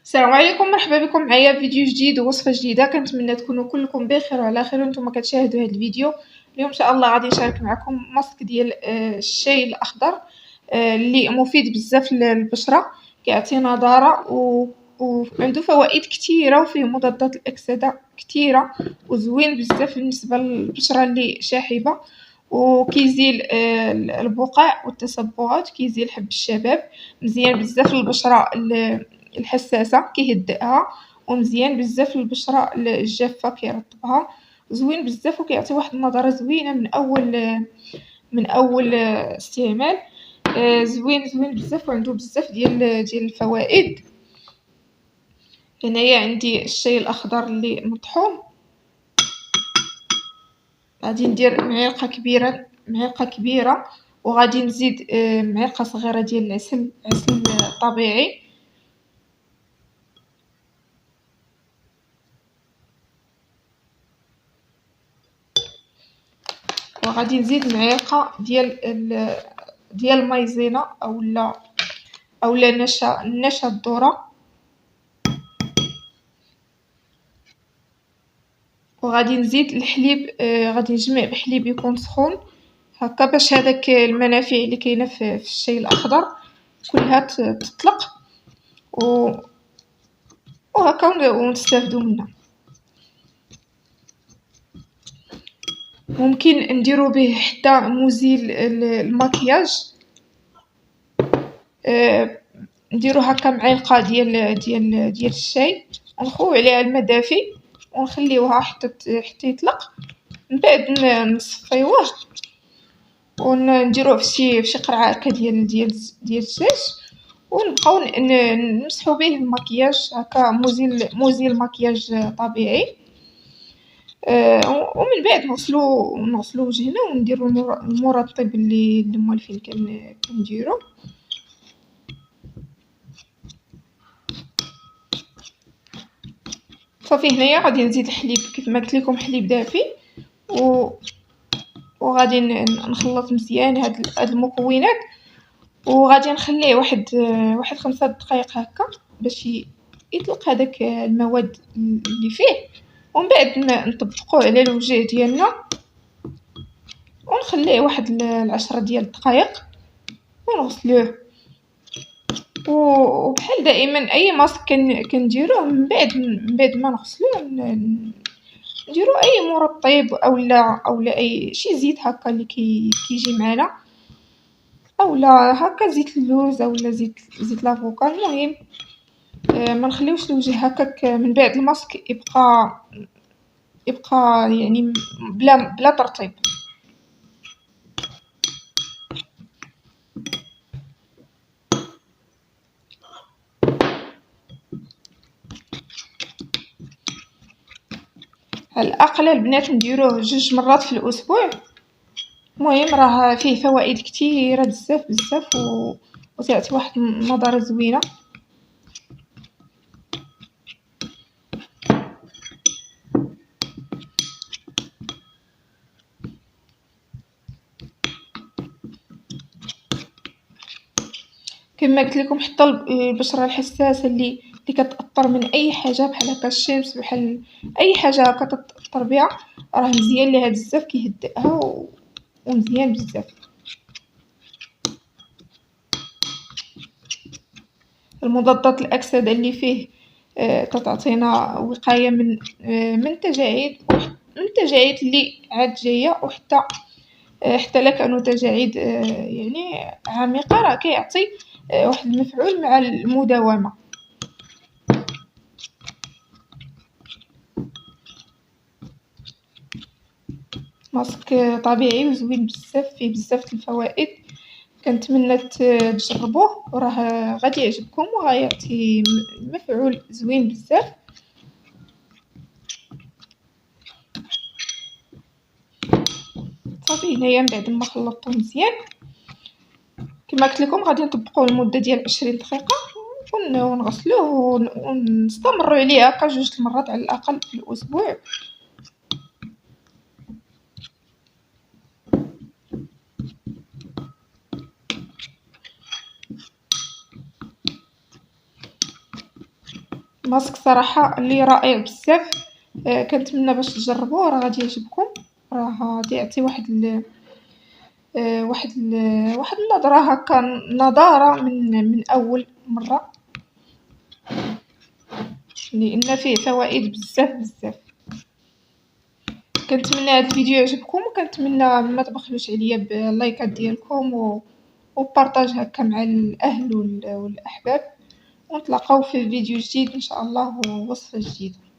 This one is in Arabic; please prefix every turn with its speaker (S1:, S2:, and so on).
S1: السلام عليكم، مرحبا بكم معايا في فيديو جديد ووصفة جديدة. كنتمنى تكونوا كلكم بخير وعلى خير وانتم كتشاهدوا هذا الفيديو. اليوم ان شاء الله غادي نشارك معكم ماسك ديال الشاي الاخضر اللي مفيد بزاف للبشرة، كيعطي نضارة وعنده فوائد كثيرة وفيه مضادات الاكسدة كثيرة وزوين بزاف بالنسبة للبشرة اللي شاحبة، وكيزيل البقع والتصبغات، كيزيل حب الشباب، مزيان بزاف للبشرة الحساسة كيهدئها، ومزيان بزاف للبشرة الجافة كيرطبها، زوين بزاف وكيعطي واحد النضارة زوينة من أول استعمال. زوين بزاف وعندو بزاف ديال الفوائد. هنايا عندي الشاي الأخضر اللي مطحون، غادي ندير معلقة كبيرة وغادي نزيد معلقة صغيرة ديال العسل طبيعي، وغادي نزيد معلقة ديال المايزينا اولا نشا الذرة، وغادي نزيد الحليب. غادي نجمع بحليب يكون سخون هكا باش هذاك المنافع اللي كاينه في الشاي الاخضر كلها تطلق وهكا ونستافدوا منها. ممكن نديرو به حتى مزيل المكياج، نديرو هكا معلقه ديال الشاي ونخويو عليها الماء دافي ونخليوها حتى يطلق، من بعد نصفيوه ونديروه في شي قرعه هكا ديال الزيت ونبقاو نمسحو به المكياج هكا مزيل مكياج طبيعي. ومن بعد نغسلو وجهنا ونديرو المرطب اللي موالفين كنديرو. صافي هنايا غادي نزيد الحليب كيف ما قلت لكم، حليب دافي وغادي نخلط مزيان هاد المكونات، وغادي نخليه واحد 5 دقائق هكا باش يطلق هذاك المواد اللي فيه، ومن بعد نطبقوه على الوجه ديالنا ونخليه واحد 10 ديال الدقائق ونغسلوه. وبحال دائما اي ماسك كنديروه من بعد ما نغسلوه نديرو اي مرطب اولا اي شي زيت هكا اللي كيجي معنا، اولا هكا زيت اللوز اولا زيت لافوكا. المهم ما نخليوش الوجه هكاك من بعد الماسك يبقى يعني بلا ترطيب. على الاقل البنات نديروه 2 مرات في الاسبوع. المهم راه فيه فوائد كثيره بزاف وتعطي واحد النضاره زوينه. كما قلت لكم حتى البشره الحساسه اللي كتاثر من اي حاجه بحال هكا الشمس، بحال اي حاجه هكا تاثر بها، راه مزيان ليها بزاف، كيهدئها ومزيان بزاف. المضادات الاكسده اللي فيه تعطينا وقايه من التجاعيد اللي عاد جايه، وحتى حتى لا كانوا تجاعيد يعني عميقه، راه كيعطي واحد المفعول مع المداومه. ماسك طبيعي وزوين بزاف، فيه بزاف الفوائد. كنتمنى تجربوه وراه غادي يعجبكم وغيعطي مفعول زوين بزاف. صافي هنايا من بعد ما خلطته مزيان كما قلت لكم غادي نطبقوه لمده ديال 20 دقيقه ونغسلوه ونستمروا عليه هكا 2 المرات على الاقل في الاسبوع. ماسك صراحة اللي رائع بزاف. كنتمنى باش تجربوه، راه غادي يعجبكم، راه غادي يعطي واحد النظرة هاكا، نضارة من أول مرة، لأن فيه فوائد بزاف بزاف. كنتمنى هاد الفيديو يعجبكم، وكنتمنى ما تبخلوش عليا باللايكات ديالكم وبارطاج هكا مع الأهل والأحباب، ونتلاقاو في فيديو جديد إن شاء الله ووصفة جديدة.